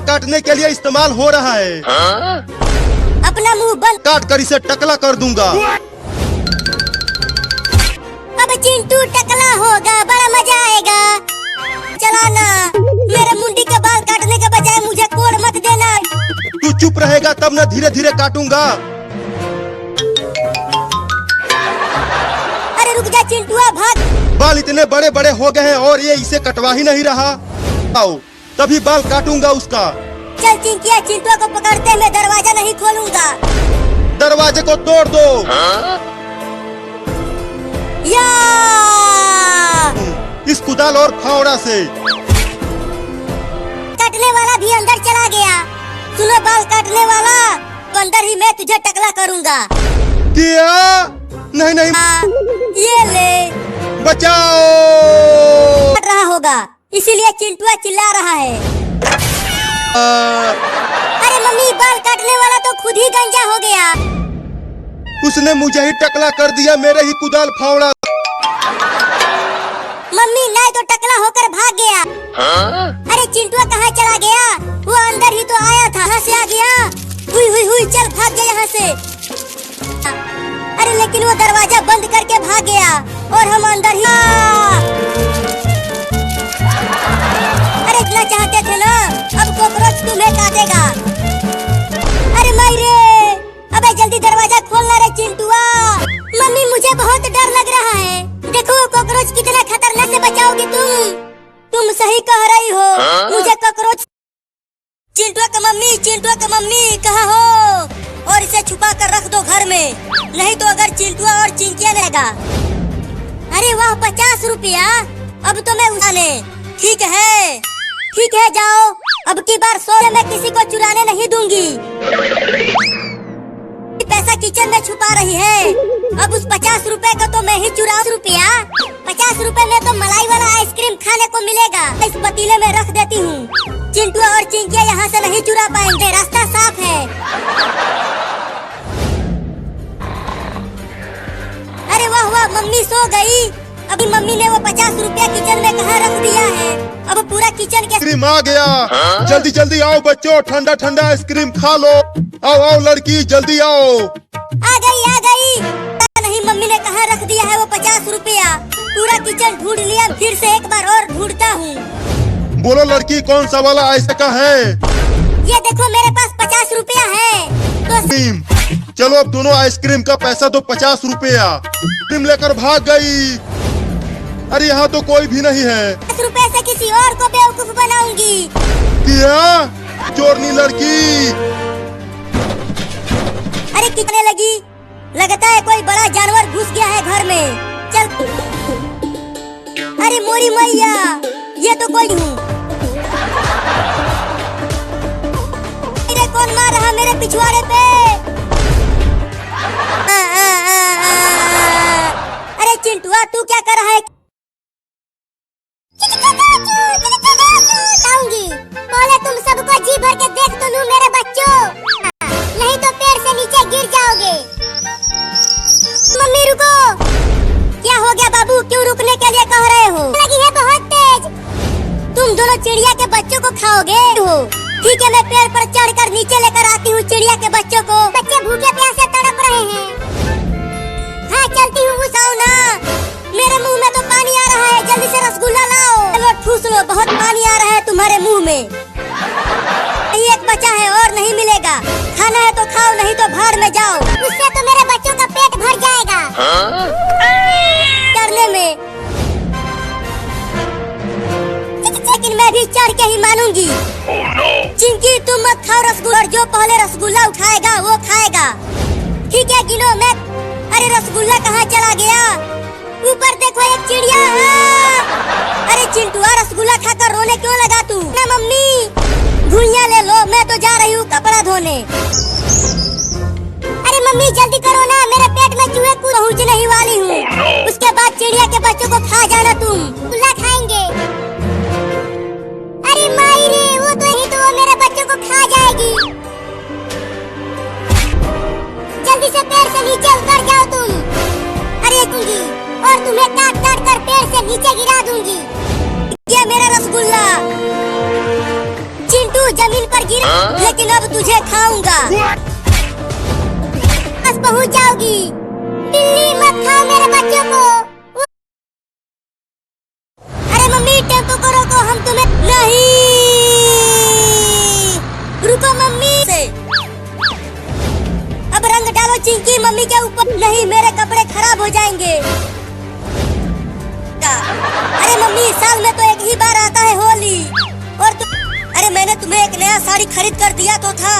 काटने के लिए इस्तेमाल हो रहा है। अपना मुंह बंद काट कर इसे टकला कर दूंगा। अब चिंटू टकला होगा, बड़ा मजा आएगा। चलाना, मेरे मुंडी के बाल काटने के बजाय मुझे कोड़ मत देना। तू चुप रहेगा तब न धीरे धीरे काटूंगा। अरे रुक जा चिंटुआ, भाग। बाल इतने बड़े बड़े हो गए हैं और ये इसे कटवा ही नहीं रहा। आओ तभी बाल काटूंगा उसका। चल चिंकिया, चिंटुआ को पकड़ते, मैं दरवाजा नहीं खोलूंगा। दरवाजे को तोड़ दो। या इस कुदाल और फावड़ा से। काटने वाला भी अंदर चला गया। सुनो बाल काटने वाला, तो अंदर ही मैं तुझे टकला करूंगा। क्या? नहीं नहीं, ये ले। बचाओ। काट रहा होगा इसीलिए चिंटुआ चिल्ला रहा है। अरे मम्मी, बाल काटने वाला तो खुद ही गंजा हो गया। उसने मुझे ही टकला कर दिया, मेरे ही कुदाल फावड़ा। मम्मी नहीं तो टकला होकर भाग गया। अरे चिंटुआ कहाँ चला गया? वो अंदर ही तो आया था, कहाँ से आ गया? हुई हुई हुई, चल भाग गया यहाँ से। अरे लेकिन वो दरवाजा बंद करके भाग गया और हम अंदर ही। अरे इतना चाहते थे ना, अब कॉकरोच तुम्हें काटेगा। अरे मायरे, अबे जल्दी दरवाजा खोलना रे चिंटुआ। मम्मी मुझे बहुत डर लग रहा है। देखो कॉकरोच कितना खतरनाक से बचाओगी तुम सही कह रही हो। मुझे कॉकरोच। चिंटुआ का मम्मी कहाँ हो? और इसे छुपा कर रख दो घर में, नहीं तो अगर चिंटुआ और चिंकिया रहेगा। अरे वाह, 50 रुपया। अब तो मैं उठाने। ठीक है जाओ। अब की बार सोने में किसी को चुराने नहीं दूंगी। पैसा किचन में छुपा रही है। अब उस 50 रुपए का तो मैं ही चुराऊं। 50 रुपए में तो मलाई वाला आइसक्रीम खाने को मिलेगा। इस पतीले में रख देती हूँ। चिंटुआ और चिंकिया यहाँ से नहीं चुरा पाएंगे, रास्ता साफ है। अरे वाह वाह, मम्मी सो गई। अभी मम्मी ने वो 50 रुपया किचन में कहाँ रख दिया है? अब पूरा किचन के आइसक्रीम आ गया। जल्दी जल्दी आओ बच्चों, ठंडा ठंडा आइसक्रीम खा लो। आओ लड़की, जल्दी आओ। आ गई। नहीं, मम्मी ने कहाँ रख दिया है वो 50 रुपया? पूरा किचन ढूंढ लिया, फिर से एक बार और ढूंढता हूँ। बोलो लड़की, कौन सा वाला आइसक्रीम है? ये देखो मेरे पास 50 रुपया है। तो चलो अब दोनों आइसक्रीम का पैसा दो, 50 रुपया। आइसक्रीम लेकर भाग गई। अरे यहाँ तो कोई भी नहीं है। 10 रुपए से किसी और को बेवकूफ बनाऊंगी। क्या? चोरनी लड़की। अरे कितने लगी? लगता है कोई बड़ा जानवर घुस गया है घर में। चल। अरे मोरी मैया, ये तो कोई हूँ। कौन मार रहा मेरे पिछवाड़े पे? अरे चिंटुआ, तू क्या कर रहा है? पहले तुम सबको जी भर के देख तो लूं मेरे बच्चों, नहीं तो पेड़ से नीचे गिर जाओगे। मम्मी रुको। क्या हो गया बाबू, क्यों रुकने के लिए कह रहे हो? लगी है बहुत तेज। तुम दोनों चिड़िया के बच्चों को खाओगे हो? ठीक है, मैं पेड़ पर चढ़कर नीचे लेकर आती हूँ चिड़िया के बच्चों को। बच्चे भूखे प्यासे तड़प रहे हैं। हाँ चलती हूँ, उठाओ ना। मेरे मुंह में तो पानी आ रहा है, जल्दी से रसगुल्ला लाओ। चलो ठूस लो, बहुत पानी आ रहा है तुम्हारे मुंह में। एक बचा है और नहीं मिलेगा। खाना है तो खाओ, नहीं तो भाड़ में जाओ। उससे तो मेरे बच्चों का पेट भर जाएगा। करने में लेकिन मैं भी चढ़ के ही मानूंगी। चिंकी तुम मत खाओ रसगुल्ला, जो पहले रसगुल्ला उठाएगा वो खाएगा। ठीक है, गिनो मैं। अरे रसगुल्ला कहाँ चला गया? ऊपर देखो, एक चिड़िया है। अरे चिंटुआ, रसगुल्ला खाकर रोने क्यों लगा तू? ना मम्मी, धुइयां ले लो, मैं तो जा रही हूँ कपड़ा धोने। अरे मम्मी जल्दी करो ना, मेरे पेट में चूहे पहुँचने ही वाली हूँ। उसके बाद चिड़िया के बच्चों को खा जाना तुम। रसगुल्ला खाएंगे। अरे मायरे, वो तो ही तो मेरे बच्चों को खा जाएगी। जल्दी से पेड़ से नीचे उतर जाओ तुम। अरे दूंगी और तुम्हें काट काट कर पेड़ से नीचे गिरा दूंगी। ये मेरा रसगुल्ला। चिंटू जमीन पर पर गिरा, लेकिन अब तुझे खाऊंगा। बस पहुंच जाओगी। बिल्ली मत खाओ मेरे बच्चों को। अरे मम्मी टेम्पो को रोको, हम तुम्हें नहीं। रुको मम्मी से। अब रंग डालो चिंकी मम्मी के ऊपर। नहीं मेरे कपड़े खराब हो जाएंगे। अरे मम्मी साल में तो एक ही बार आता है होली। और अरे मैंने तुम्हें एक नया साड़ी खरीद कर दिया तो था।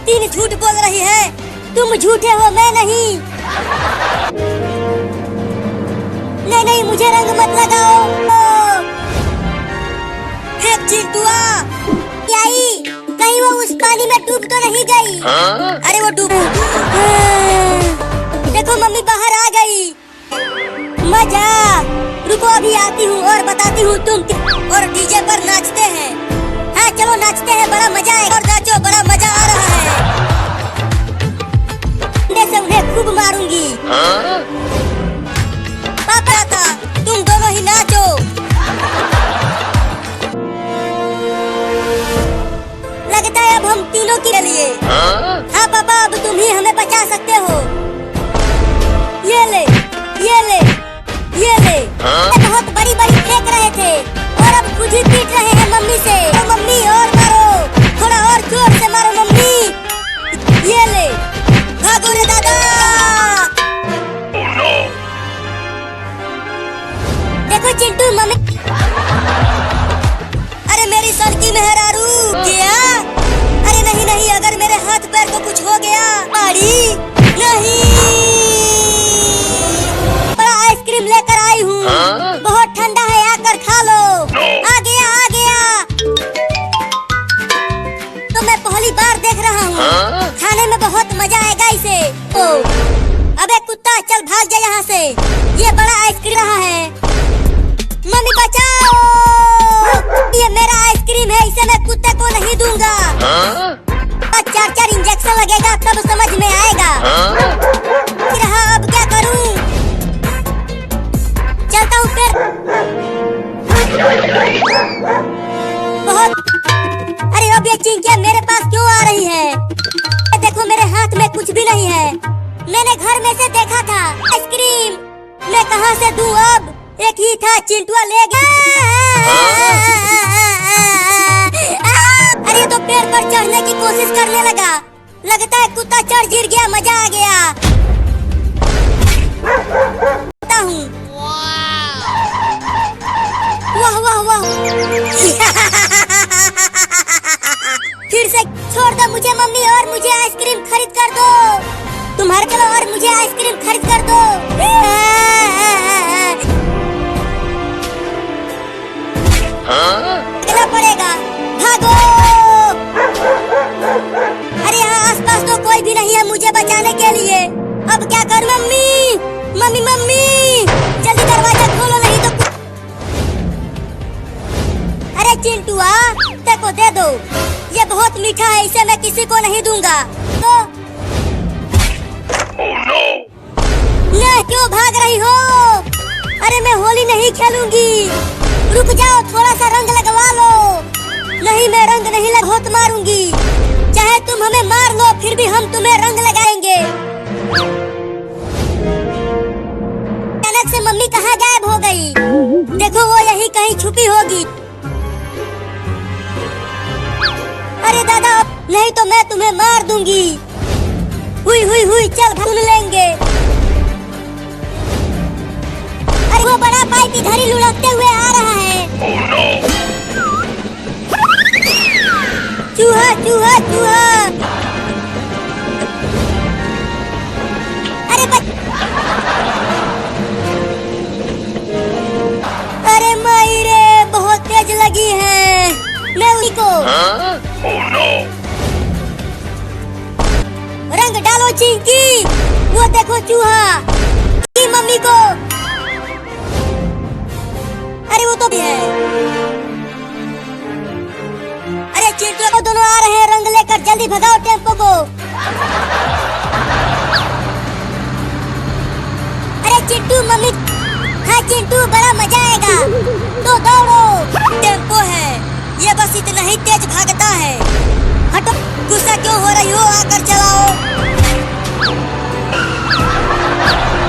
3 झूठ बोल रही है। तुम झूठे हो, मैं नहीं। नहीं मुझे रंग मत लगाओ। फेंक चिंटुआ। कहीं वो उस पानी में डूब तो नहीं गई? अरे वो डूब। देखो मम्मी बाहर आ गई। मजा। रुको अभी आती हूँ और बताती हूँ तुम। और डीजे पर नाचते हैं। हाँ चलो नाचते हैं, बड़ा मजा है। और नाचो, बड़ा मजा आ रहा है। जैसे उन्हें खूब मारूंगी। पापा था, तुम दोनों ही नाचो। लगता है अब हम तीनों के लिए। हाँ पापा अब तुम ही हमें बचा सकते हो। ये ले, ये ले, ये ले। बहुत बड़ी बड़ी फेंक रहे थे और अब खुद ही पीट रहे हैं मम्मी से। और मम्मी और मारो, थोड़ा और जोर से मारो मम्मी। ये ले, भागो रे दादा। देखो चिंटू मम्मी। अरे मेरी सड़की मेहरारू क्या? अरे नहीं अगर मेरे हाथ पैर को कुछ हो गया। अड़ी नहीं। बड़ा आइसक्रीम लेकर आई हूँ। बहुत ठंडा है, आकर खा लो। आ गया। तो मैं पहली बार देख रहा हूँ। खाने में बहुत मजा आएगा इसे। ओ, अबे कुत्ता चल भाग जा यहाँ से। ये बड़ा आइसक्रीम रहा है। मम्मी बचाओ, ये मेरा आइसक्रीम है, इसे मैं कुत्ते को नहीं दूंगा। 4 इंजेक्शन लगेगा तब समझ में आएगा। फिर हाँ अब क्या करूं? चलता हूँ फिर। बहुत। अरे अब ये चिंकियाँ मेरे पास क्यों आ रही है? देखो मेरे हाथ में कुछ भी नहीं है। मैंने घर में से देखा था आइसक्रीम। मैं कहाँ से दूं अब? एक ही था, चिंटुआ ले गया। अरे तो पेड़ पर चढ़ने की कोशिश करने लगा। लगता है कुत्ता चढ़ गिर गया, मजा आ गया। हूँ। वाह वाह वाह। फिर से छोड़ दो मुझे मम्मी और मुझे आइसक्रीम खरीद कर दो। तुम्हारे चलो और मुझे आइसक्रीम खरीद कर दो। चलना पड़ेगा, भागो। अरे यहाँ आसपास तो कोई भी नहीं है मुझे बचाने के लिए। अब क्या कर मम्मी? मम्मी मम्मी जल्दी दरवाजा खोलो नहीं तो। अरे चिंटुआ देखो दे दो, ये बहुत मीठा है, इसे मैं किसी को नहीं दूंगा। तो नहीं क्यों भाग रही हो? अरे मैं होली नहीं खेलूंगी। रुक जाओ, थोड़ा सा रंग लगवा लो। नहीं मैं रंग नहीं बहुत मारूंगी। चाहे तुम हमें मार लो फिर भी हम तुम्हें रंग लगाएंगे। अचानक से मम्मी कहाँ गायब हो गई? देखो वो यही कहीं छुपी होगी। अरे दादा नहीं तो मैं तुम्हें मार दूंगी। हुई हुई हुई चल सुन लेंगे। अरे वो बड़ा पाइप इधर ही लुढ़कते हुए आ रहा है। चूहा चूहा चूहा। अरे माई रे बहुत तेज लगी है। मैं उसी को रंग डालो चिंकी। वो देखो चूहा की मम्मी को। अरे वो तो भी है। अरे चिंटू को दोनों आ रहे हैं रंग लेकर, जल्दी भगाओ टेम्पो को। अरे चिंटू मम्मी। हाँ चिंटू बड़ा मजा आएगा तो दौड़ो। टेम्पो है ये बस इतना ही तेज भागता है। हटो, गुस्सा क्यों हो रही हो, आकर चलाओ।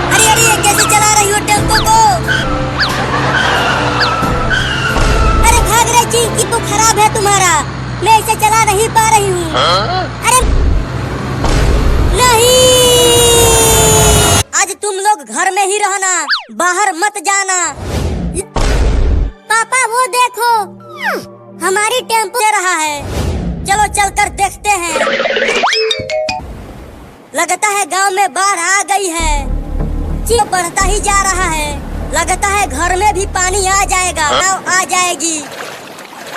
अरे अरे ये कैसे चला रही हो टेम्पो को? अरे भाग रहे चिंकी, तो खराब है तुम्हारा, मैं इसे चला नहीं पा रही हूँ। अरे नहीं, आज तुम लोग घर में ही रहना, बाहर मत जाना। पापा वो देखो, हमारी टेम्पो दे रहा है, चलो चलकर देखते हैं। लगता है गांव में बाढ़ आ गई है, चिंकी बढ़ता ही जा रहा है, लगता है घर में भी पानी आ जाएगा, आ जाएगी।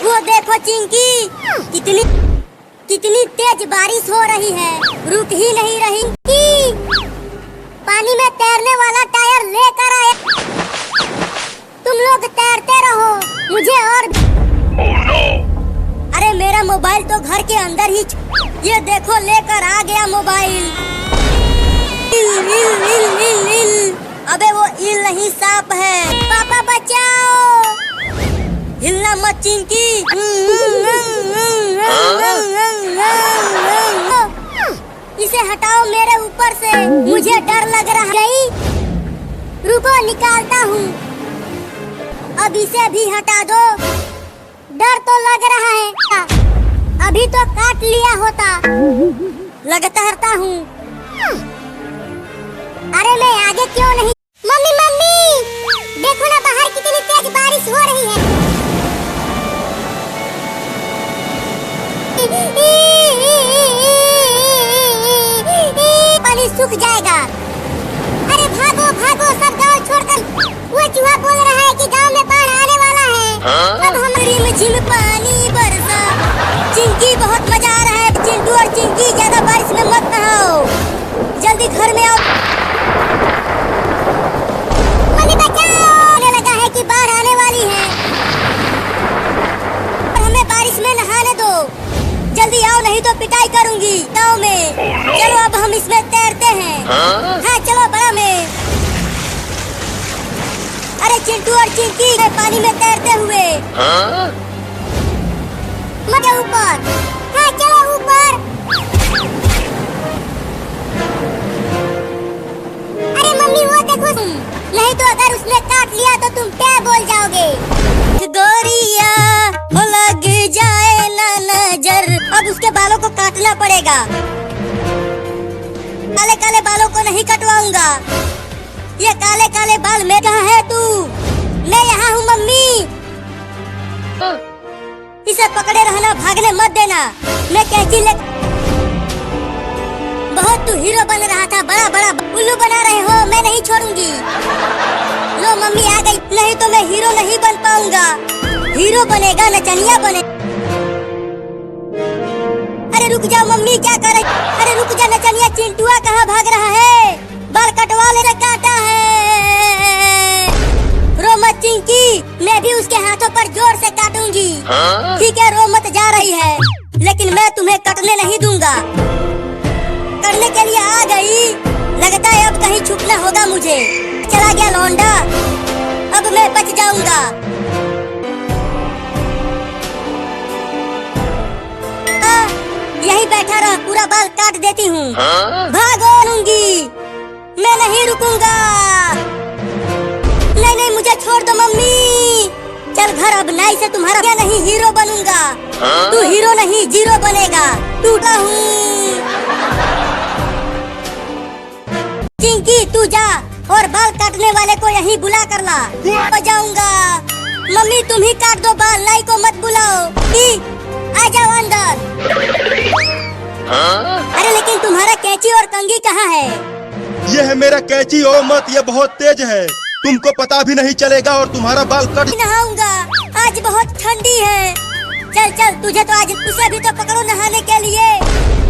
वो देखो चिंकी, कितनी तेज बारिश हो रही है, रुक ही नहीं रही। पानी में तैरने वाला टायर लेकर आए, तुम लोग तैरते रहो, मुझे और अरे मेरा मोबाइल तो घर के अंदर ही, ये देखो लेकर आ गया मोबाइल। अबे वो ईल नहीं, सांप है। पापा बचाओ, हिलना मत चिंकी। इसे हटाओ मेरे ऊपर से, मुझे डर लग रहा है। रुको निकालता हूँ, अब इसे भी हटा दो, डर तो लग रहा है, अभी तो काट लिया होता। लगता हूँ, अरे मैं आगे क्यों नहीं। मम्मी मम्मी देखो ना, बाहर कितनी तेज बारिश हो रही है। पानी सूख जाएगा। अरे भागो भागो, सब गांव छोड़कर। वो चूहा बोल रहा है कि गांव में बाढ़ आने वाला है। अब हमारी में झिम पानी बरसा। चिंकी बहुत मजा आ रहा है। चिंटू और चिंकी ज्यादा बारिश में मत नहाओ, जल्दी घर में आओ। मम्मी बचाओ, मुझे लगा है कि बाढ़ आने वाली है, और हमें बारिश में नहाने दो। जल्दी आओ, नहीं तो पिटाई करूंगी गाँव में। चलो अब हम इसमें तैरते हैं। हाँ चलो बड़ा में। अरे चिंटू और चिंकी पानी में तैरते हुए मजे ऊपर। हाँ चलो ऊपर। अरे मम्मी वो देखो, नहीं तो अगर उसने काट लिया तो तुम क्या बोल जाओगे। गोरिया वो लग जाए ना नजर। अब उसके बालों को काटना पड़ेगा, काले काले बालों को नहीं कटवाऊंगा। ये काले काले बाल में कहाँ है तू? मैं यहाँ हूँ मम्मी। इसे पकड़े रहना, भागने मत देना। मैं कैंची ले, बहुत तू हीरो बन रहा था, बड़ा बड़ा उल्लू बना रहे हो, मैं नहीं छोड़ूंगी। लो मम्मी आ गई, नहीं तो मैं हीरो नहीं बन पाऊंगा। हीरो बनेगा, नचनिया बने। अरे रुक जाओ मम्मी, क्या कर रही? अरे रुक जा नचनिया, चिंटुआ कहाँ भाग रहा है? बाल कटवा ले, काटा है। रो मत चिंकी, मैं भी उसके हाथों पर जोर से काटूंगी। ठीक है रो मत, जा रही है, लेकिन मैं तुम्हें कटने नहीं दूंगा। करने के लिए आ गई, लगता है अब कहीं छुपना होगा मुझे। चला गया लौंडा, अब मैं बच जाऊंगा। यही बैठा रहा, पूरा बाल काट देती हूँ। भागो लूंगी, मैं नहीं रुकूंगा। नहीं नहीं मुझे छोड़ दो मम्मी। चल घर, अब नाई से तुम्हारा क्या नहीं हीरो बनूंगा। तू हीरो नहीं जीरो बनेगा, टूटा हूँ। चिंकी तू जा और बाल काटने वाले को यहीं बुला कर ला, बजाऊंगा। मम्मी तुम ही काट दो बाल, नाई को मत बुलाओ। आ जाओ अंदर। अरे लेकिन तुम्हारा कैंची और कंघी कहाँ है? ये है मेरा कैंची और मत, ये बहुत तेज है, तुमको पता भी नहीं चलेगा और तुम्हारा बाल कट। नहाऊंगा, आज बहुत ठंडी है। चल चल, तुझे तो आज, उसे भी तो पकड़ो नहाने के लिए।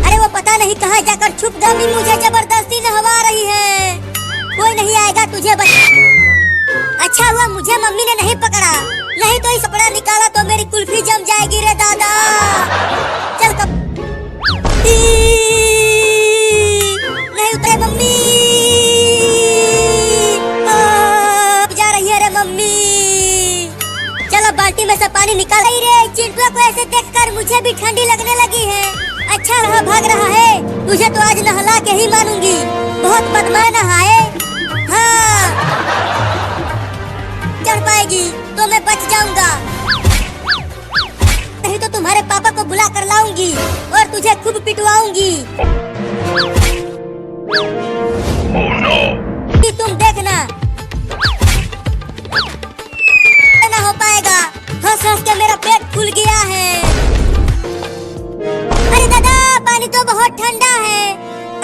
अरे वो पता नहीं कहाँ जाकर छुप गई, मुझे जबरदस्ती नहवा रही है। कोई नहीं आएगा तुझे अच्छा हुआ मुझे मम्मी ने नहीं पकड़ा, नहीं तो इस कपड़ा निकाला तो मेरी कुल्फी जम जाएगी रे दादा। चल कब नहीं उतरे मम्मी, जा रही है रे मम्मी। चलो बाल्टी में में से पानी निकाल रही रे। चिंटुआ को ऐसे देखकर मुझे भी ठंडी लगने लगी है। अच्छा रहा भाग रहा है, तुझे तो आज नहला के ही मानूंगी। बहुत बदमाश नहाए। हाँ चढ़ पाएगी तो मैं बच जाऊंगा, नहीं तो तुम्हारे पापा को बुला कर लाऊंगी और तुझे खूब पिटवाऊंगी। Oh no! तुम देखना ना हो पाएगा। हंस हंस के मेरा पेट फूल गया है। अरे दादा पानी तो बहुत ठंडा है,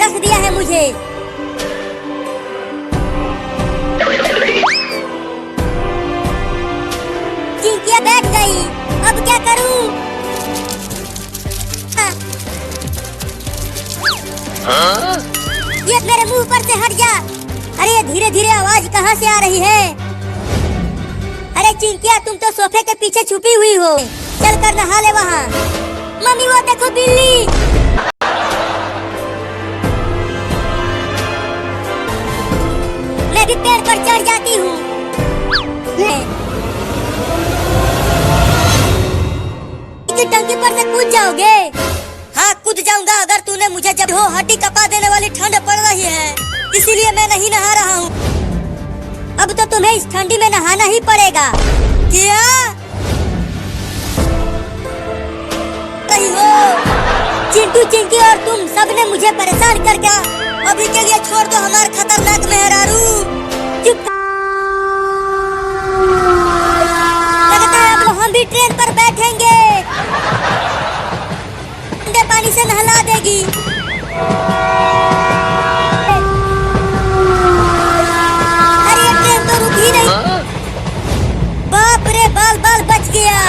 रख दिया है मुझे। चिंकिया बैठ गई, अब क्या करूं? Huh? ये मेरे मुंह पर से हट जा। अरे ये धीरे धीरे आवाज कहाँ से आ रही है? अरे चिंकिया तुम तो सोफे के पीछे छुपी हुई हो, चल कर नहा ले वहाँ। मम्मी वो देखो बिल्ली। मैं भी पेड़ पर चढ़ जाती हूँ। टंकी पर से कूद जाओगे? हाँ कूद जाऊंगा अगर तूने मुझे जब हो हड्डी कपा देने वाली ठंड पड़ रही है, इसीलिए मैं नहीं नहा रहा हूँ। अब तो तुम्हें इस ठंडी में नहाना ही पड़ेगा। क्या रही हो? चिंटू चिंकी और तुम सबने मुझे परेशान करके अभी के लिए छोड़ दो हमारे खतरनाक मेहरारू। चुप। लगता है अब हम भी ट्रेन पर बैठेंगे। ठंडे पानी से नहला देगी। अरे ये ट्रेन तो रुक ही नहीं। बाप रे बाल बाल बच गया।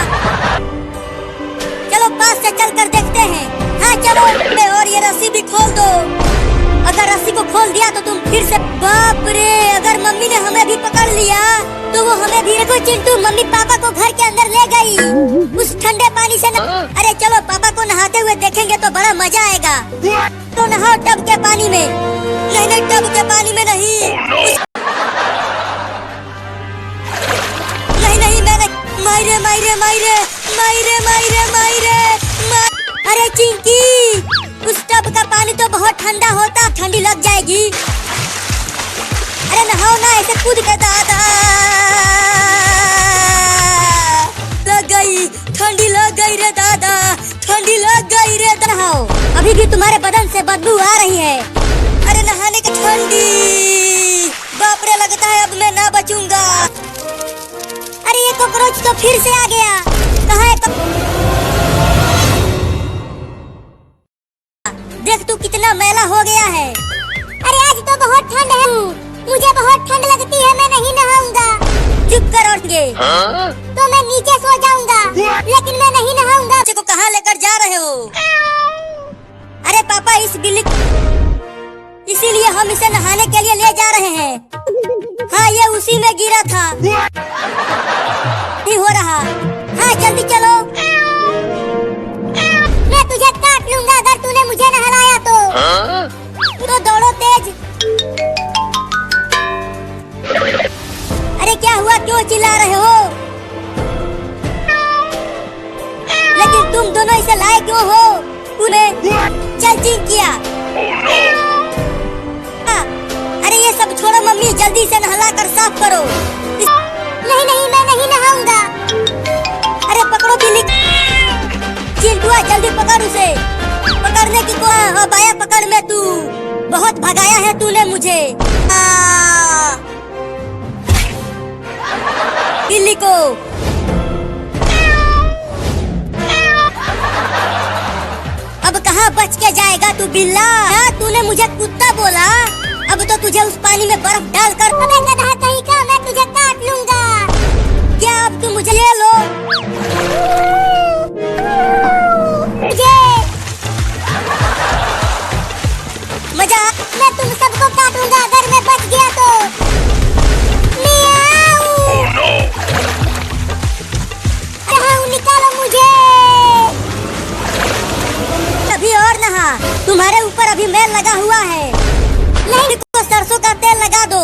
चलो पास से चल कर देखते हैं। हाँ चलो। और ये रस्सी भी खोल दो। अगर रस्सी को खोल दिया तो तुम फिर से। बाप रे अगर मम्मी ने हमें भी पकड़ लिया तो वो हमें भी। देखो चिंटू मम्मी पापा को घर के अंदर ले गई उस ठंडे पानी से अरे चलो पापा को नहाते हुए देखेंगे तो बड़ा मजा आएगा। तो नहाओ टब के पानी में। नहीं नहीं टब के पानी में नहीं। नहीं नहीं मैंने मायरे मायरे मायरे मायरे मायरे मायरे। अरे चिंकी उस टब का पानी तो बहुत ठंडा होता, ठंडी लग जाएगी। अरे नहाओ ना ऐसे कूद के। दादा लग गई, ठंडी लग गई रे दादा, ठंडी लग गई रे। नहाओ अभी भी तुम्हारे बदन से बदबू आ रही है। अरे नहाने की ठंडी। बाप रे लगता है अब मैं ना बचूंगा। अरे ये कॉकरोच तो फिर से आ गया। कहाँ है? देख तू कितना मैला हो गया है। अरे आज तो बहुत ठंड है, मुझे बहुत ठंड लगती है, मैं नहीं नहाऊंगा। चुप कर उठिए। Huh? तो मैं नीचे सो जाऊंगा, लेकिन मैं नहीं नहाऊंगा। बच्चे को कहाँ लेकर जा रहे हो? अरे पापा इस बिल्ली, इसीलिए हम इसे नहाने के लिए ले जा रहे हैं। हाँ ये उसी में गिरा था। नहीं हो रहा। हाँ जल्दी चलो। मैं तुझे काट लूंगा अगर तूने मुझे नहलाया तो। Huh? तो दौड़ो तेज। अरे क्या हुआ, क्यों चिल्ला रहे हो? लेकिन तुम दोनों इसे लाए क्यों हो? तूने चल चिंकिया। अरे ये सब छोड़ो मम्मी, जल्दी से नहला कर साफ करो। नहीं नहीं मैं नहीं नहाऊंगा। अरे पकड़ो बिल्ली। चिंटुआ जल्दी पकड़ उसे। पकड़ने की को बाया पकड़ में तू। बहुत भगाया है तूने मुझे। बिल्ली को। अब कहाँ बच के जाएगा तू बिल्ला? हाँ तूने मुझे कुत्ता बोला, अब तो तुझे उस पानी में बर्फ डालकर। अबे गधा कहीं का, मैं तुझे काट लूंगा। क्या अब तू मुझे ले लो? मजा। मैं तुम सबको काटूंगा अगर मैं बच गया तो। Oh no! निकालो मुझे। अभी और नहा, तुम्हारे ऊपर अभी मैल लगा हुआ है। नहीं तो सरसों का तेल लगा दो,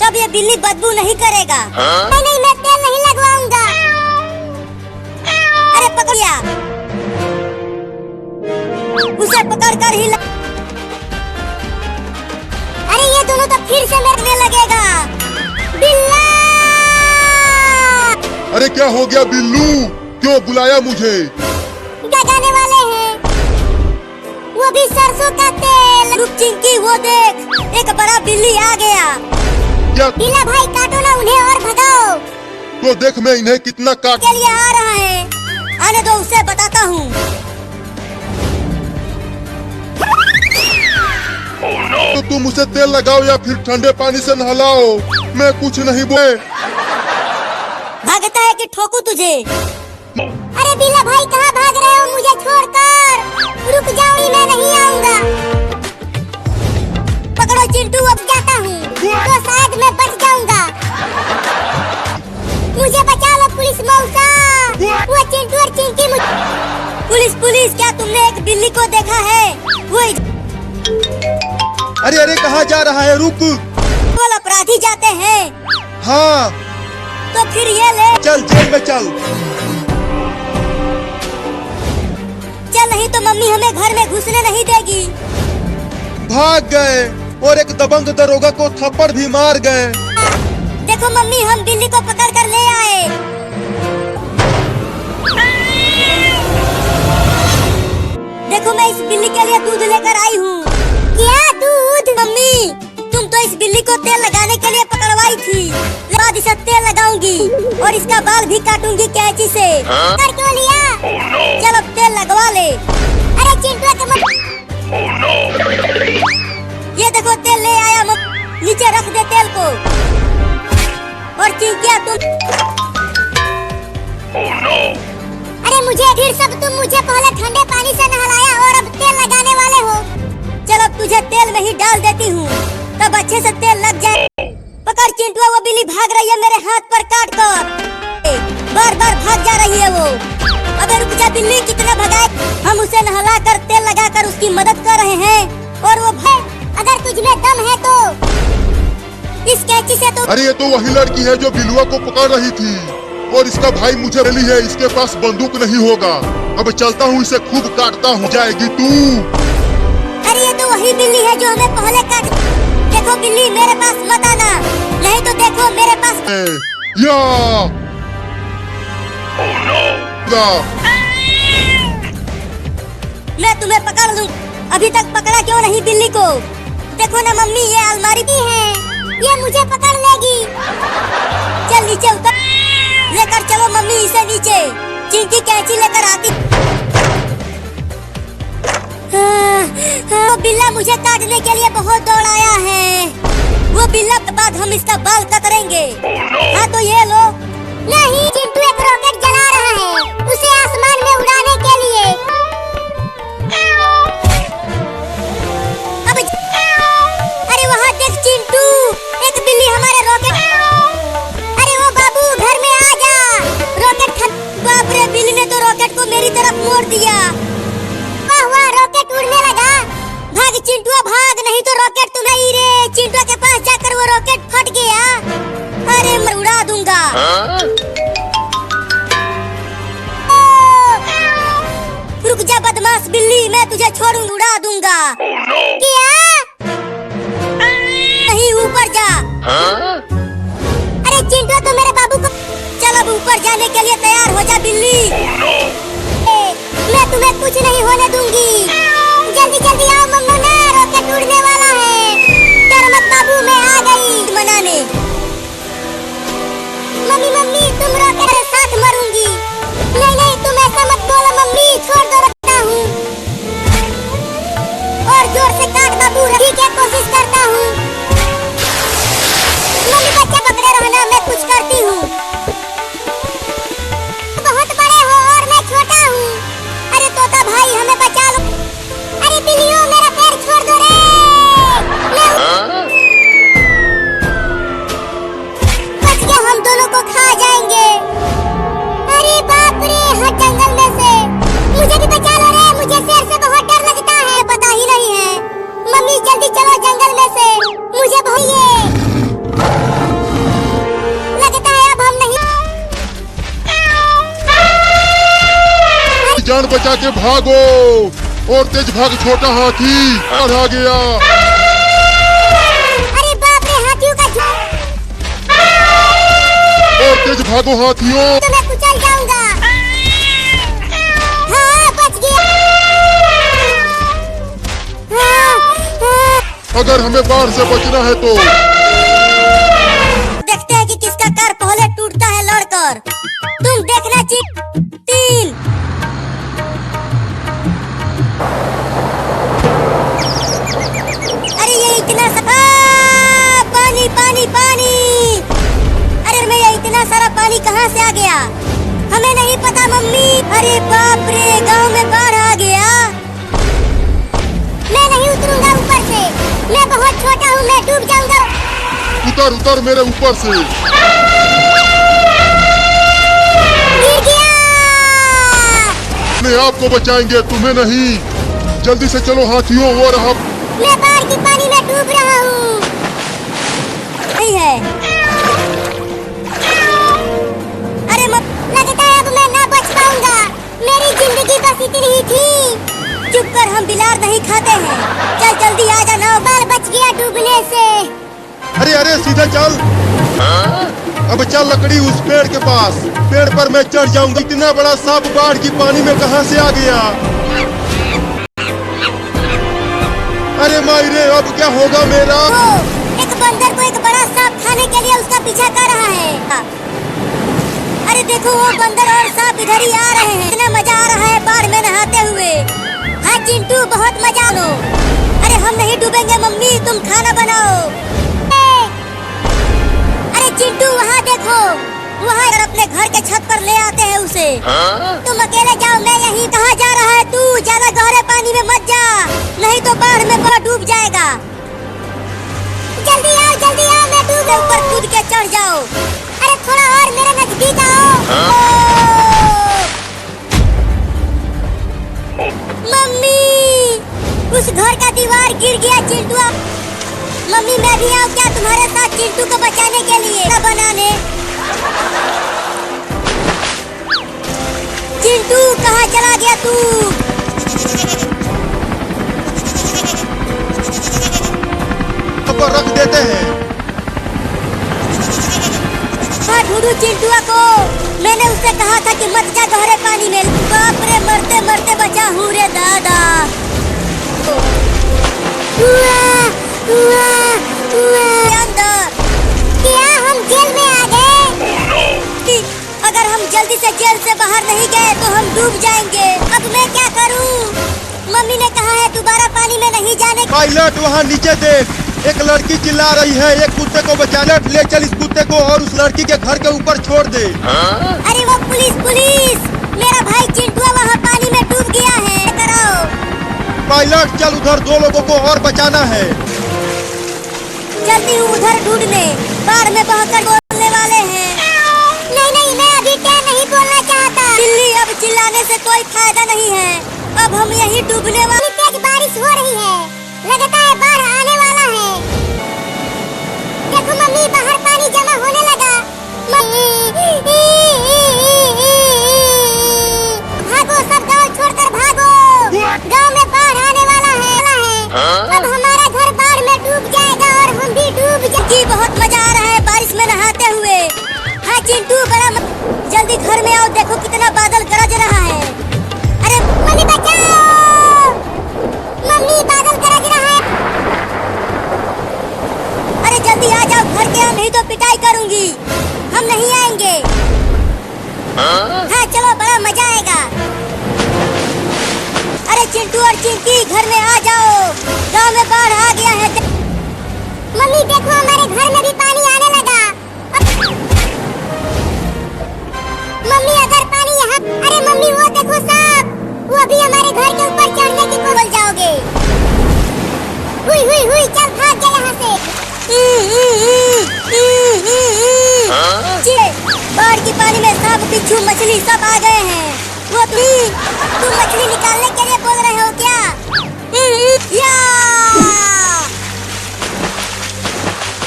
तब ये बिल्ली बदबू नहीं करेगा। Huh? नहीं मैं तेल नहीं लगवाऊंगा। किया, उसे पकड़ कर हिला। अरे ये दोनों तो फिर से लड़ने लगेगा। बिल्ला! अरे क्या हो गया बिल्लू, क्यों बुलाया मुझे? जाने वाले हैं, वो भी सरसों का तेल। रुक चिंकी, वो देख एक बड़ा बिल्ली आ गया। क्या? बिल्ला भाई काटो ना उन्हें और भगाओ। तो देख मैं इन्हें कितना काट के लिए आ रहा है, आने दो उसे बताता हूँ। Oh no! तो तुम उसे तेल लगाओ या फिर ठंडे पानी से नहलाओ, मैं कुछ नहीं बोले। भागता है कि ठोकू तुझे? अरे बिल्ला भाई कहाँ भाग रहे हो मुझे छोड़कर? रुक जाओ, मैं नहीं आऊंगा। पकड़ो चिंटू, अब जाता हूँ तो शायद मैं बच जाऊंगा। मुझे बचा लो पुलिस मौसा, वो चिंटू और चिंकी पुलिस पुलिस, क्या तुमने एक बिल्ली को देखा है? वो अरे अरे कहाँ जा रहा है, रुक। केवल अपराधी जाते हैं। हाँ तो फिर ये ले चल जेल में चल। चल, नहीं तो मम्मी हमें घर में घुसने नहीं देगी। भाग गए और एक दबंग दरोगा को थप्पड़ भी मार गए। देखो मम्मी, हम बिल्ली को पकड़ कर ले आए। देखो मैं इस बिल्ली के लिए दूध लेकर आई हूँ। क्या दूध? मम्मी तुम तो इस बिल्ली को तेल लगाने के लिए पकड़वाई थी, बाद इसे तेल लगाऊंगी और इसका बाल भी काटूंगी कैंची से। कर क्यों लिया? Oh no! चल अब तेल लगवा ले। अरे चिंटू के Oh no! ये देखो तेल ले आया, नीचे रख दे तेल को। और चिंकिया तुम Oh no! अरे मुझे फिर सब तुम मुझे पहले ठंडे पानी से नहलाया और अब तेल लगाने वाले हो। चल अब तुझे तेल में ही डाल देती हूँ, तब अच्छे से तेल लग जाए। पकड़ चिंटुआ, वो बिल्ली भाग रही है मेरे हाथ पर काट कर। बार बार भाग जा रही है वो। अबे रुक जा बिल्ली, कितना भगाए? हम उसे नहला कर तेल लगा कर उसकी मदद कर रहे हैं और वो भाई, अगर तुझमें दम है तो इस कैंची से तो। अरे ये तो वही लड़की है जो बिलुआ को पकड़ रही थी और इसका भाई मुझे मिली है, इसके पास बंदूक नहीं होगा। अब चलता हूँ, इसे खूब काटता हूँ, जाएगी तू। अरे ये तो वही बिल्ली है जो हमें पहले काट। देखो बिल्ली, मेरे पास मत आना, नहीं तो देखो मेरे पास। या Oh no! या। मैं तुम्हें पकड़ लूं। अभी तक पकड़ा क्यों नहीं बिल्ली को? देखो ना मम्मी, ये अलमारी भी है, ये मुझे पकड़ लेगी। चल नीचे उतर, लेकर चलो मम्मी इसे नीचे। चिंकी कैंची लेकर आती। वो बिल्ला मुझे काटने के लिए बहुत दौड़ाया है। वो बिल्ला के बाद हम इसका बाल कतरेंगे। Oh no! हाँ तो ये लो। नहीं, चिंटू एक रॉकेट जला रहा है, उसे आसमान में उड़ाने के लिए। अब अरे वहाँ देख चिंटू, एक बिल्ली हमारे रॉकेट। अरे वो बाबू घर में आ जा, रॉकेट बाप रे, बिल्ली ने तो रॉकेट को मेरी तरफ मोड़ दिया। वाह वाह, रॉकेट उड़ने लगा। भाग चिंटुआ भाग, नहीं तो रॉकेट तुम्हें रे। चिंटुआ के पास जाकर वो रॉकेट फट गया। अरे मैं उड़ा दूंगा। Huh? रुक जा बदमाश बिल्ली, मैं तुझे छोड़ूंगा, उड़ा दूंगा। Oh no! क्या? नहीं, ऊपर जा। Huh? अरे चिंटू तो मेरे बाबू को। चल अब ऊपर जाने के लिए तैयार हो जा बिल्ली। Oh no! मैं तुम्हें कुछ नहीं होने दूंगी। जल्दी जल्दी आओ मम्मा, ना रॉकेट उड़ने वाला है। डर मत बाबू, मैं आ गई मनाने। मम्मी मम्मी, तुम रॉकेट के साथ मरूंगी। नहीं नहीं, तुम ऐसा मत बोलो मम्मी, छोड़ दो, रखता हूँ। और जोर से काट बाबू, ठीक है कोशिश करता हूँ। मम्मी बच्चे पकड़े रहना, मैं कुछ करती हूँ। बहुत बड़े हो और मैं छोटा हूँ। अरे तोता भाई हमें बचा लो। प्राण बचा के भागो और तेज भाग छोटा हाथी आ गया। अरे बाप रे, हाथियों का झुंड! और तेज भागो हाथियों। तो मैं कुचल जाऊंगा। हाँ, बच गया। अगर हमें बाढ़ से बचना है तो देखते हैं कि किसका कार पहले टूटता है लड़कर। तुम देखना चिंटू। अरे ये इतना पानी पानी पानी! अरे मैं ये इतना सारा पानी कहाँ से आ गया? हमें नहीं पता मम्मी। अरे बाप रे, गांव में बाढ़ आ गया। मैं नहीं उतरूंगा ऊपर से, मैं बहुत छोटा हूँ, मैं डूब जाऊंगा। उतर उतर मेरे ऊपर से। गिर गया। अपने आप को बचाएंगे, तुम्हें नहीं। जल्दी से चलो हाथियों। वो रहा। मैं बाढ़ के पानी में डूब रहा हूँ। नहीं है। अरे लगता है अब मैं ना बच पाऊंगा। मेरी जिंदगी बस इतनी ही थी। चुप कर, हम बिलार नहीं खाते हैं। चल जल्दी आ जा, नाव बाल बच गया डूबने से। अरे अरे सीधा चल। अब चल लकड़ी उस पेड़ के पास। पेड़ पर मैं चढ़ जाऊंगा। इतना बड़ा सांप बाढ़ की पानी में कहाँ से आ गया? अरे मायरे, अब क्या होगा मेरा? एक बंदर को एक बड़ा सांप खाने के लिए उसका पीछा कर रहा है। अरे देखो, वो बंदर और सांप इधर ही आ रहे हैं। इतना मजा आ रहा है बाढ़ में नहाते हुए। हाँ चिंटू, बहुत मजा लो। अरे हम नहीं डूबेंगे मम्मी, तुम खाना बनाओ। अरे चिंटू, वहाँ देखो, वहाँ अपने घर के छत पर ले आते हैं उसे। तुम अकेले जाओ, मैं यहीं। कहाँ जा रहा है तू? ज्यादा गहरे पानी में मत जा, नहीं तो बाढ़ में बहुत डूब जाएगा। जल्दी आओ, मैं डूब ऊपर कूद के चढ़ जाओ। अरे थोड़ा और मेरे नजदीक आओ। मम्मी, उस घर का दीवार गिर गया चिंटू। मम्मी, मैं भी आऊँ क्या तुम्हारे साथ चिंटू को बचाने के लिए? बनाने। चिंटू, कहाँ चला गया तू? अब रख देते हैं। हाँ, ढूंढू चिंटुआ को। मैंने उससे कहा था कि मत जा गहरे पानी में। बाप रे, मरते मरते बचा हूँ रे दादा। अंदर क्या हम जेल में आ गए? अगर हम जल्दी से जेल से बाहर नहीं गए तो हम डूब जाएंगे। अब मैं क्या करूं? मम्मी ने कहा है दोबारा पानी में नहीं जाने। पायलट, वहाँ नीचे देख, एक लड़की चिल्ला रही है। एक कुत्ते को बचाना, ले चल इस कुत्ते को और उस लड़की के घर के ऊपर छोड़ दे। अरे वो पुलिस! मेरा भाई चिंटुआ वहाँ पानी में डूब गया है। कराओ। पायलट, चल उधर, 2 लोगों को और बचाना है। चलती हूँ उधर ढूंढने। बाढ़ में बहकर बोलने वाले हैं। नहीं, मैं अभी क्या नहीं बोलना चाहता। चिल्ली, अब चिल्लाने से कोई फायदा नहीं है। अब हम यही डूबने वाले। तेज बारिश हो रही है, लगता है बाढ़ आने वाला है। देखो मम्मी, बाहर पानी जमा होने लगा। भागो, सब गांव छोड़कर भागो। गांव में बाढ़ आने वाला है। अब हमारा घर बाढ़ में डूब जाएगा और हम भी डूब जाएंगे। बहुत मजा आ रहा है बारिश में नहाते हुए। हाँ चिंटू, जल्दी घर में आओ, देखो कितना बादल गरज रहा है। अरे मम्मी बचाओ! मम्मी, बादल गरज रहा है। अरे जल्दी आ जाओ घर के, हम नहीं तो पिटाई करूंगी। हम नहीं आएंगे। हाँ चलो, बड़ा मजा आएगा। अरे चिंटू और चिंकी, घर में आ जाओ, गांव में बाढ़ आ गया है। मम्मी देखो, हमारे घर में भी पानी आने लगा। मम्मी, अगर पानी यहाँ। अरे मम्मी, वो देखो सांप, वो भी हमारे घर के ऊपर चढ़ने की बोल जाओगे। हुई, चल भाग जा यहाँ से। बाढ़ की पानी में सांप, बिच्छू, मछली सब आ गए हैं। वो तुम मछली निकालने के लिए बोल रहे हो क्या?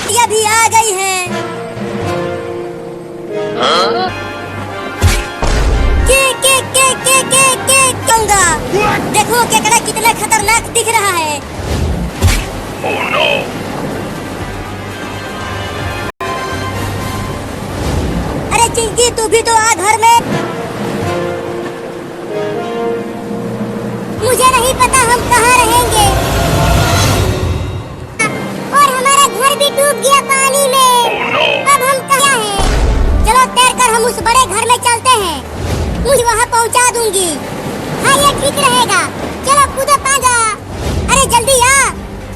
ये भी आ गई है। के पता हम कहाँ रहेंगे। और हमारा घर भी डूब गया पानी में। अब हम कहाँ हैं? चलो तैरकर हम उस बड़े घर में चलते हैं, मुझे वहाँ पहुँचा दूंगी। हाँ ये ठीक रहेगा। चलो कूदो पागा। अरे जल्दी आ,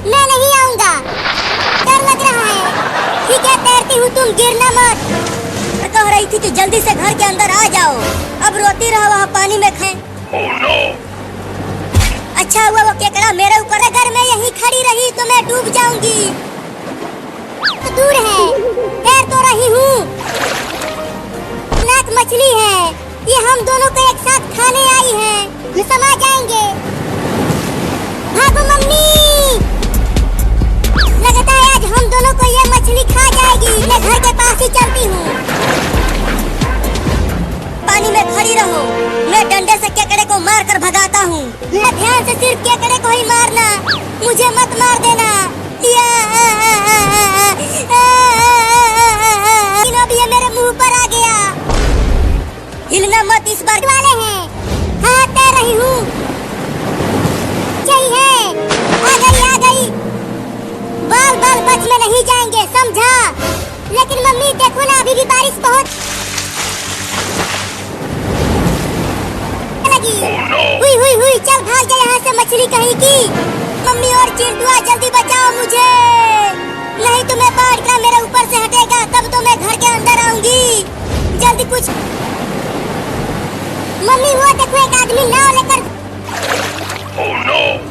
मैं नहीं आऊँगा, डर लग रहा है। ठीक है तैरती हूँ, तुम गिरना मत। कह रही थी कि जल्दी से घर के अंदर आ जाओ, अब रोती रहो वहाँ पानी में खाए। Oh no! अच्छा हुआ वो केकड़ा मेरे ऊपर, अगर मैं यहीं खड़ी रही तो मैं डूब जाऊंगी। तो दूर है, तैर तो रही हूँ। नाक मछली है, ये हम दोनों को एक साथ खाने आई है, ये समा जाएंगे। भागो मम्मी, लगता है आज हम दोनों को ये मछली खा जाएगी। मैं घर के पास ही चलती हूँ। पानी में खड़ी रहो, मैं डंडे से केकड़े को मार कर भगाता हूँ। ध्यान से सिर्फ केकड़े को ही मारना, मुझे मत मार देना। अब ये मेरे मुंह पर आ गया। हिलना मत, इस बार वाले हैं। हाँ तैर रही हूँ, सही है। आ गई। बाल बच में नहीं जाएंगे, समझा? लेकिन मम्मी देखो ना, अभी भी बारिश बहुत लगी। हुई, चल भाग जा यहाँ से मछली कहीं की। मम्मी और चिंटुआ जल्दी बचाओ मुझे, नहीं तो मैं बाढ़ का मेरे ऊपर से हटेगा, तब तो मैं घर के अंदर आऊंगी। जल्दी कुछ। मम्मी वो देखो एक आदमी नाव लेकर। Oh no!